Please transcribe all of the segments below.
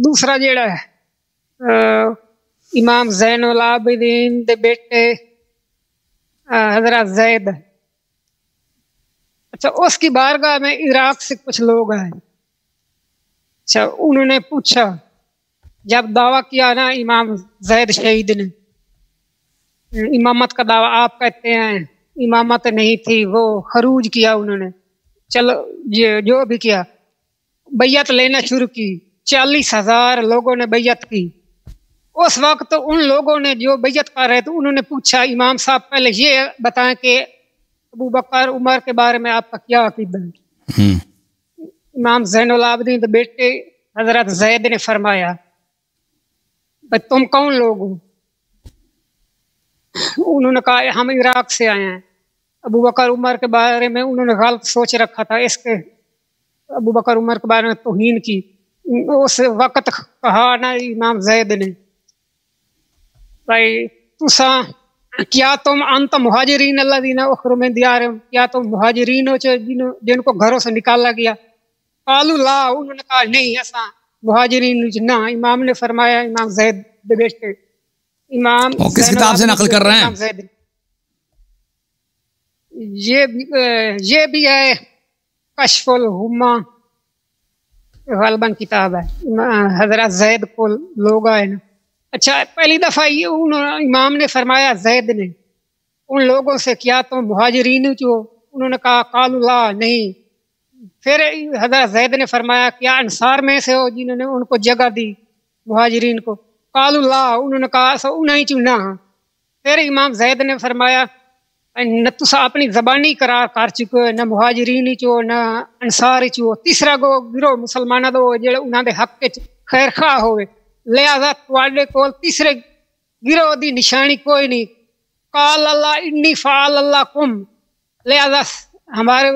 دوسرا جڑا ہے امام زین العابدین دے بیٹے حضرت زید، اچھا اس کی بارگاہ میں عراق سے کچھ لوگ آئے. اچھا انہوں نے پوچھا، جب دعویٰ کیا نا امام زید شہید نے، امامت کا دعویٰ آپ کہتے ہیں امامت نہیں تھی، وہ خروج کیا انہوں نے. چلو جو بھی کیا، بیعت لینا شروع کی، 40,000 لوگوں نے بیعت کی. اس وقت ان لوگوں نے جو بیعت کر رہے تھے انہوں نے پوچھا امام صاحب پہلے یہ بتائیں کہ ابو بکر عمر کے بارے میں آپ کا کیا عقیدہ ہے؟ امام زین العابدین کے بیٹے حضرت زید نے فرمایا بھائی تم کون لوگ ہو؟ انہوں نے کہا ہم عراق سے آئے ہیں. ابو بکر عمر کے بارے میں انہوں نے غلط سوچ رکھا تھا، اس کے ابو بکر عمر کے بارے میں توہین کی. اس وقت کہا نا امام زید نے بھائی تساں کیا تم انت مہاجرین الذین اخرجوا من دیارہم، کیا تم مہاجرین ہو جن کو گھروں سے نکالا گیا؟ قالوا لا، انہوں نے کہا نہیں اساں مہاجرین نہ. امام نے فرمایا، امام زید دے بیٹے امام کس کتاب سے نقل کر رہے ہیں؟ یہ بھی ہے کشف الغمہ، غالباً کتاب ہے، حضرت زید کو لوگ آئے نا. اچھا پہلی دفعہ یہ امام نے فرمایا زید نے ان لوگوں سے کیا تم مہاجرین ہو؟ انہوں نے کہا قالوا لا، نہیں. پھر حضرت زید نے فرمایا کیا انصار میں سے ہو جنہوں نے ان کو جگہ دی مہاجرین کو؟ قالوا لا، انہوں نے کہا سو انہیں چنا. پھر امام زید نے فرمایا نہ تسا اپنی زبانی قرار کر چکے ہو، نہ مہاجرین چو نہ انصار چو، تیسرا گروہ مسلمانوں دو جڑے انہاں دے حق وچ خیر خواہ ہوئے، لہذا تواڈے کول تیسرے گروہ دی نشانی کوئی نہیں. قال اللہ انی فعل اللہ کم، لہذا ہمارے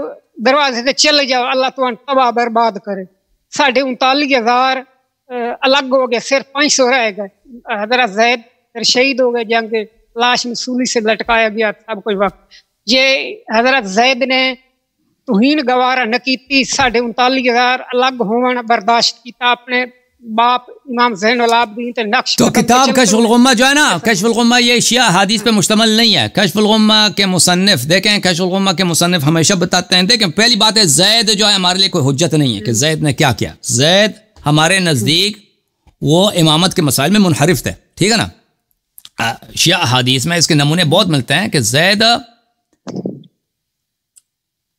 دروازے سے چلے جاؤ، اللہ تمہیں تباہ برباد کرے. 39,000 الگ ہو گئے، صرف 500 رہ گئے. حضرت زید پھر شہید ہو گئے، جنگ لاش میں سولی سے لٹکایا گیا سب کچھ وقت. یہ حضرت زید نے توہین گوارا نہ کیتی، 39,000 الگ ہون برداشت کیتا اپنے باپ امام زین العابدین تے نقش. تو کتاب کشف الغمہ جو ہے نا، کشف الغمہ یہ شیعہ حدیث پہ مشتمل نہیں ہے. کشف الغمہ کے مصنف دیکھیں، کشف الغمہ کے مصنف ہمیشہ بتاتے ہیں، دیکھیں پہلی بات ہے زید جو ہے ہمارے لیے کوئی حجت نہیں ہے کہ زید نے کیا کیا. زید ہمارے نزدیک وہ امامت کے مسائل میں منحرف تھے، ٹھیک ہے نا. شیعہ حدیث میں اس کے نمونے بہت ملتے ہیں کہ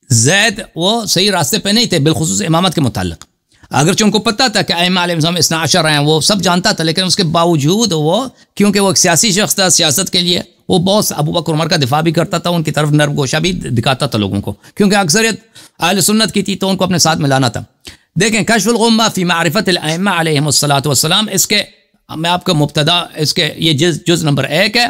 زید وہ صحیح راستے پہ نہیں تھے بالخصوص امامت کے متعلق. اگرچہ ان کو پتہ تھا کہ ائمہ علیہ السلام 12 ہیں، وہ سب جانتا تھا، لیکن اس کے باوجود وہ کیونکہ وہ ایک سیاسی شخص تھا، سیاست کے لیے وہ بہت ابو بکر عمر کا دفاع بھی کرتا تھا، ان کی طرف نرم گوشہ بھی دکھاتا تھا لوگوں کو، کیونکہ اکثریت اہل سنت کی تھی تو ان کو اپنے ساتھ ملانا تھا. دیکھیں کشف الغمہ فی معرفت الائمہ علیہم السلام، اس کے میں آپ کو مبتدا اس کے یہ جز نمبر 1 ہے.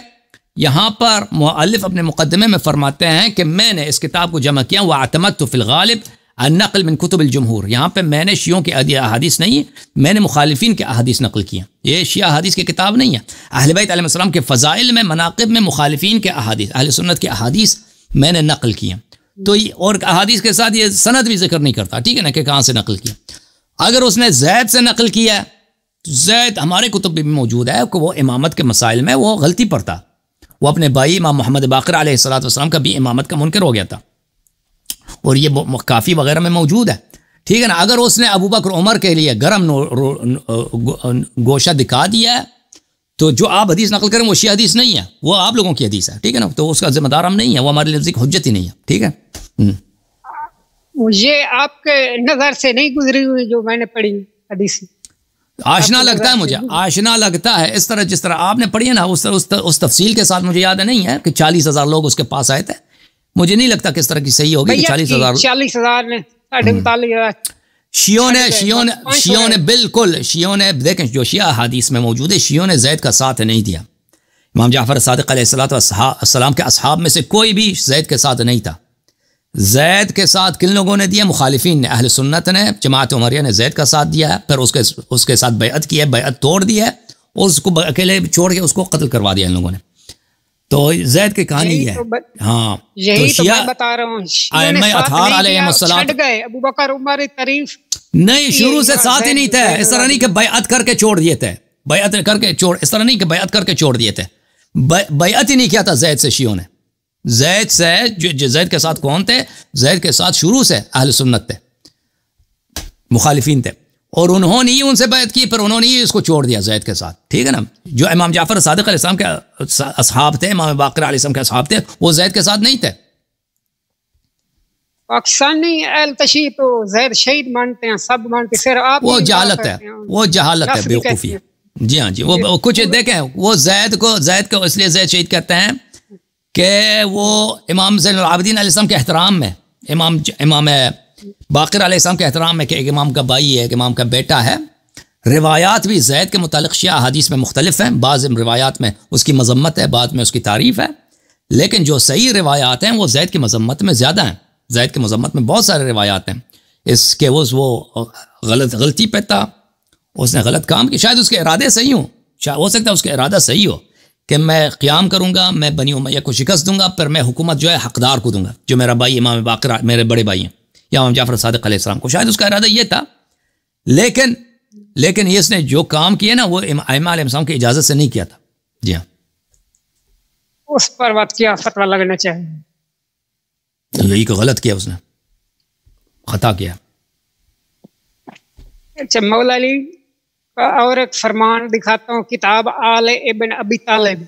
یہاں پر مؤلف اپنے مقدمے میں فرماتے ہیں کہ میں نے اس کتاب کو جمع کیا وَاعْتَمَدْتُ فِي الْغَالِبِ النقل من کتب الجمہور. یہاں پہ میں نے شیعوں کی احادیث نہیں، میں نے مخالفین کے احادیث نقل کیا. یہ شیعہ حدیث کی کتاب نہیں ہے. اہل بیت علیہ السلام کے فضائل میں، مناقب میں مخالفین کے احادیث، اہل سنت کے احادیث میں نے نقل کیا. تو اور احادیث کے ساتھ یہ سند بھی ذکر نہیں کرتا، ٹھیک ہے نا، کہ کہاں سے نقل کیا. اگر اس نے زید سے نقل کیا تو زید ہمارے کتب بھی موجود ہے کہ وہ امامت کے مسائل میں وہ غلطی پر تھا. وہ اپنے بھائی امام محمد باقر علیہ السلام کا بھی امامت کا منکر ہو گیا تھا، اور یہ کافی وغیرہ میں موجود ہے، ٹھیک ہے نا. اگر اس نے ابو بکر عمر کے لیے گرم گوشہ دکھا دیا ہے تو جو آپ حدیث نقل کریں وہ شیعہ حدیث نہیں ہے، وہ آپ لوگوں کی حدیث ہے، ٹھیک ہے نا. تو اس کا ذمہ دار ہم نہیں ہے، وہ ہمارے نزدیک حجت ہی نہیں ہے، ٹھیک ہے. یہ آپ کے نظر سے نہیں گزری ہوئی جو میں نے پڑھی حدیث، آشنا لگتا ہے مجھے، آشنا لگتا ہے اس طرح جس طرح آپ نے پڑھی ہے نا، اس تفصیل کے ساتھ مجھے یاد نہیں ہے کہ 40,000 لوگ اس کے پاس آئے تھے. مجھے نہیں لگتا کس طرح کی صحیح ہوگی کہ 40,000 نے 39,000 شیعوں نے بالکل، شیعوں نے دیکھیں جو شیعہ حدیث میں موجود ہے، شیعوں نے زید کا ساتھ نہیں دیا. امام جعفر صادق علیہ السلام کے اصحاب میں سے کوئی بھی زید کے ساتھ نہیں تھا. زید کے ساتھ کن لوگوں نے دیا؟ مخالفین نے. اہل سنت نے، جماعت عمریہ نے زید کا ساتھ دیا ہے، پھر اس کے ساتھ بیعت کی ہے، بیعت توڑ دی ہے، اور اس کو اکیلے چھوڑ کے اس کو قتل کروا دیا ان لوگوں نے. تو زید کی کہانی ہے. ہاں یہی تو میں بتا رہا ہوں، ائمہ اطہار علیہ السلام چھڈ گئے ابو بکر عمر تعریف نہیں شروع سے ساتھ ہی نہیں تھے. اس طرح نہیں کہ بیعت کر کے چھوڑ دیے تھے, بیعت کر کے اس طرح نہیں کہ بیعت کر کے چھوڑ دیے تھے. بیعت ہی نہیں کیا تھا زید سے شیعوں نے. زید سے جو زید کے ساتھ کون تھے؟ زید کے ساتھ شروع سے اہل سنت تھے, مخالفین تھے, اور انہوں نے ہی ان سے بیعت کی, پھر انہوں نے ہی اس کو چھوڑ دیا زید کے ساتھ. ٹھیک ہے نا. جو امام جعفر صادق علیہ السلام کے اصحاب تھے, امام باقر علیہ السلام کے اصحاب تھے, وہ زید کے ساتھ نہیں تھے. پاکستانی اہل تشیع تو زید شہید مانتے ہیں, سب مانتے, صرف آپ وہ جہالت ہے, وہ جہالت ہے, بیوقوفی ہے. جی ہاں جی, وہ کچھ دیکھیں, وہ زید کو اس لیے زید شہید کہتے ہیں کہ وہ امام زین العابدین علیہ السلام کے احترام میں, امام باقر علیہ السلام کے احترام میں, کہ ایک امام کا بھائی ہے, ایک امام کا بیٹا ہے. روایات بھی زید کے متعلق شیعہ احادیث میں مختلف ہیں. بعض روایات میں اس کی مذمت ہے, بعض میں اس کی تعریف ہے, لیکن جو صحیح روایات ہیں وہ زید کی مذمت میں زیادہ ہیں. زید کی مذمت میں بہت سارے روایات ہیں. اس کے وہ غلطی پہ تھا, اس نے غلط کام کی, شاید اس کے ارادے صحیح ہوں, ہو سکتا ہے اس کے ارادہ صحیح ہو کہ میں قیام کروں گا, میں بنی امیہ کو شکست دوں گا, پھر میں حکومت جو ہے حقدار کو دوں گا, جو میرا بھائی امام باقر میرے بڑے بھائی ہیں, یا امام جعفر صادق علیہ السلام کو, شاید اس کا ارادہ یہ تھا. لیکن اس نے جو کام کیا نا وہ ائمہ علیہ السلام کی اجازت سے نہیں کیا تھا. جی ہاں, اس پر بات کیا فتویٰ لگنا چاہیے. یہی کہ غلط کیا, اس نے خطا کیا. اچھا, مولا علی کا اور ایک فرمان دکھاتا ہوں, کتاب آل ابن ابی طالب,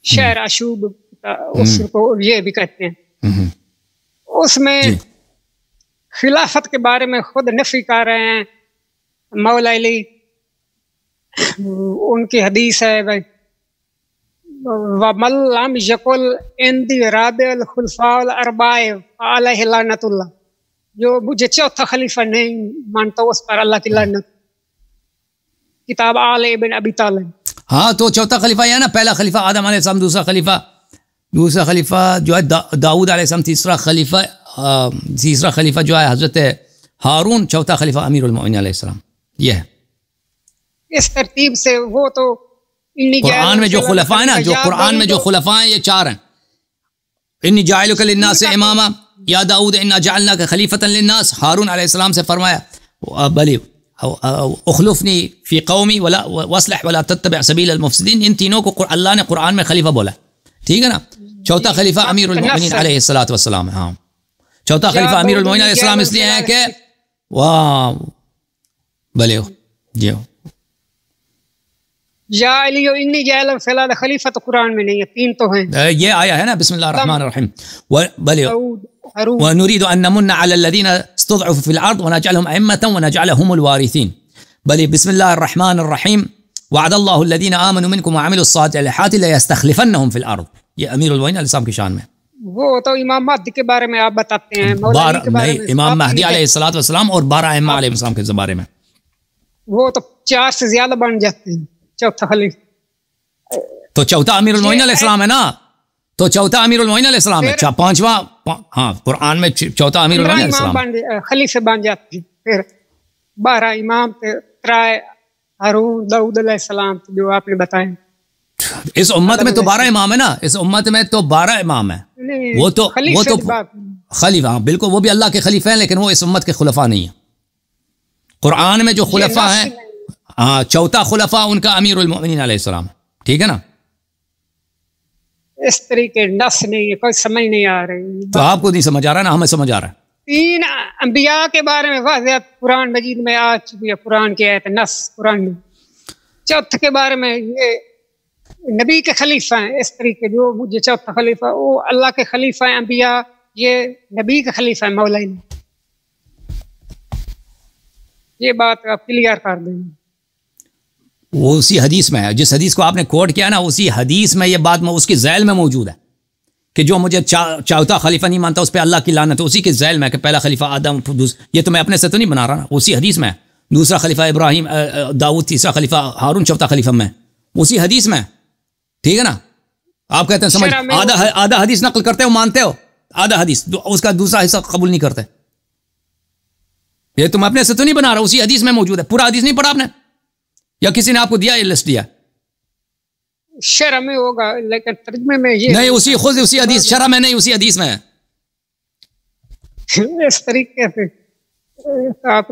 شعر اشوب, اس کو یہ بھی کہتے ہیں. اس میں خلافت کے بارے میں خود نفی کر رہے ہیں مولا علی. ان کی حدیث ہے بھائی, وَمَن لَّمْ يَقُلْ عِندِي رَابِعُ الْخُلَفَاءِ الْأَرْبَعِ فَعَلَيْهِ لَعْنَةُ اللَّهِ. جو مجھے چوتھا خلیفہ نہیں مانتا اس پر اللہ کی لعنت. کتاب آل ابن ابی طالب. ہاں, تو چوتھا خلیفہ یہ ہے نا, پہلا خلیفہ آدم علیہ السلام, دوسرا خلیفہ جو ہے داؤد علیہ السلام, تیسرا خلیفہ جو ہے حضرت ہارون, چوتھا خلیفہ امیر المؤمنین علیہ السلام. یہ ہے اس ترتیب سے. وہ تو قرآن میں جو خلفاء ہیں نا, جو قرآن میں جو خلفاء ہیں یہ چار ہیں. انی جاعلک للناس اماما یا داؤد انا جعلناک خلیفۃ للناس. ہارون علیہ السلام سے فرمایا بلی اخلفنی فی قومی واصلح ولا تتبع سبیل المفسدین. ان تینوں کو اللہ نے قرآن میں خلیفہ بولا. ٹھیک ہے نا. چوتھا خلیفہ امیر المؤمنین علیہ الصلوۃ والسلام ہے. ہاں, چوتھا خلیفہ امیر المؤمنین علیہ السلام اس لیے ہے کہ بلے جی یا علی انی جاعل فی الارض خلیفہ, تو قرآن میں نہیں ہے, تین تو ہیں. یہ آیا ہے نا, بسم اللہ الرحمن الرحیم, ونريد ان نمن على الذين استضعفوا في الارض ونجعلهم ائمة ونجعلهم الوارثين. بل بسم الله الرحمن الرحیم, وعد الله الذين آمنوا منكم وعملوا الصالحات ليستخلفنهم في الارض. یہ امیر المؤمنین علیہ السلام کی شان میں. وہ تو امام مہدی کے بارے میں آپ بتاتے ہیں, نہیں, امام مہدی علیہ الصلوۃ والسلام اور 12 ائمہ علیہ السلام کے بارے میں. وہ تو 4 سے زیادہ بن جاتے ہیں. چوتھا خلیفہ تو چوتھا امیر المؤمنین علیہ السلام ہے نا, تو چوتھا امیر المؤمنین علیہ السلام ہے. پانچواں, ہاں, قرآن میں چوتھا امیر المؤمنین علیہ السلام خلیفے بن جاتے ہیں. پھر 12 امام تھے, ترائے ہارون, داؤد علیہ السلام, جو آپ نے بتائے. اس امت میں تو 12 امام ہے نا, اس امت میں تو 12 امام ہیں. وہ تو خلیفہ, ہاں بالکل, وہ بھی اللہ کے خلیفہ ہیں, لیکن وہ اس امت کے خلفاء نہیں ہیں. قرآن میں جو خلفاء ہیں, ہاں, چوتھا خلفاء ان کا امیر المؤمنین علیہ السلام. ٹھیک ہے نا. اس طریقے نس نہیں, کوئی سمجھ نہیں آ رہی. تو آپ کو نہیں سمجھ آ رہا نا, ہمیں سمجھ آ رہا ہے. 3 انبیاء کے بارے میں واضح قرآن مجید میں آ چکی ہے, قرآن کی آیت نس قرآن میں. چوتھے کے بارے میں یہ نبی کے خلیفہ ہیں. اس طریقے جو مجھے چوتھا خلیفہ, وہ اللہ کے خلیفہ ہیں انبیاء, یہ نبی کے خلیفہ ہیں مولا. یہ بات آپ کلیئر کر دیں. وہ اسی حدیث میں ہے, جس حدیث کو آپ نے کوٹ کیا نا, اسی حدیث میں یہ بات اس کی ذیل میں موجود ہے کہ جو مجھے چوتھا خلیفہ نہیں مانتا اس پہ اللہ کی لعنت. اسی کے ذیل میں کہ پہلا خلیفہ آدم, یہ تو میں اپنے سے تو نہیں بنا رہا نا, اسی حدیث میں. دوسرا خلیفہ ابراہیم, داؤد, تیسرا خلیفہ ہارون, چوتھا خلیفہ میں, اسی حدیث میں. ٹھیک ہے نا. آپ کہتے ہیں سمجھ, آدھا حدیث نقل کرتے ہو, مانتے ہو, آدھا حدیث, اس کا دوسرا حصہ قبول نہیں کرتے. یہ تم اپنے سے تو نہیں بنا رہا, اسی حدیث میں موجود ہے. پورا حدیث نہیں پڑھا آپ نے, یا کسی نے آپ کو دیا, یہ لسٹ دیا؟ شرح میں ہوگا, لیکن ترجمے میں یہ نہیں, اسی حدیث, شرح میں نہیں, اسی حدیث میں ہے. اس طریقے سے آپ